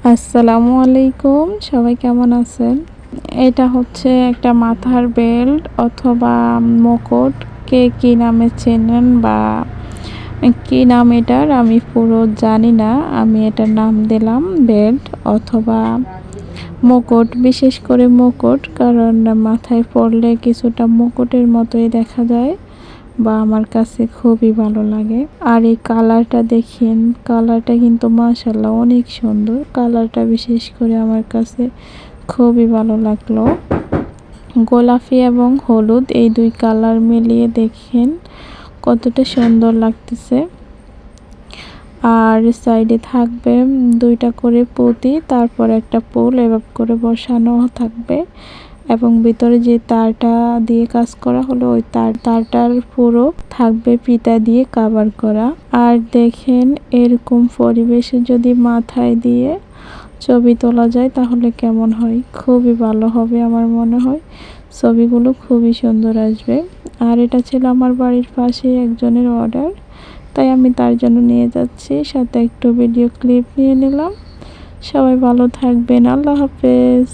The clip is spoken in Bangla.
আসসালামু আলাইকুম, সবাই কেমন আছেন? এটা হচ্ছে একটা মাথার বেল্ট অথবা মুকুট, কে কি নামে চেনেন বা কি নাম এটার আমি পুরো জানি না। আমি এটার নাম দিলাম বেল্ট অথবা মুকুট, বিশেষ করে মুকুট, কারণ মাথায় পরলে কিছুটা মুকুটের মতোই দেখা যায় বা আমার কাছে খুবই ভালো লাগে। আর এই কালারটা দেখেন, কালারটা কিন্তু মাশাআল্লাহ অনেক সুন্দর। কালারটা বিশেষ করে আমার কাছে খুবই ভালো লাগলো। গোলাপি এবং হলুদ এই দুই কালার মিলিয়ে দেখেন কতটা সুন্দর লাগতেছে। আর সাইডে থাকবে দুইটা করে পুঁতি, তারপর একটা ফুল এভাবে করে বসানো থাকবে এবং ভিতরে যে তারটা দিয়ে কাজ করা হলো ওই তারটার পুরো থাকবে ফিতা দিয়ে কভার করা। আর দেখেন এরকম পরিবেশে যদি মাথায় দিয়ে ছবি তোলা যায় তাহলে কেমন হয়, খুবই ভালো হবে আমার মনে হয়। ছবিগুলো খুবই সুন্দর আসবে। আর এটা ছিল আমার বাড়ির পাশে একজনের অর্ডার, তাই আমি তার জন্য নিয়ে যাচ্ছি, সাথে একটু ভিডিও ক্লিপ নিয়ে নিলাম। সবাই ভালো থাকবেন, আল্লাহ হাফেজ।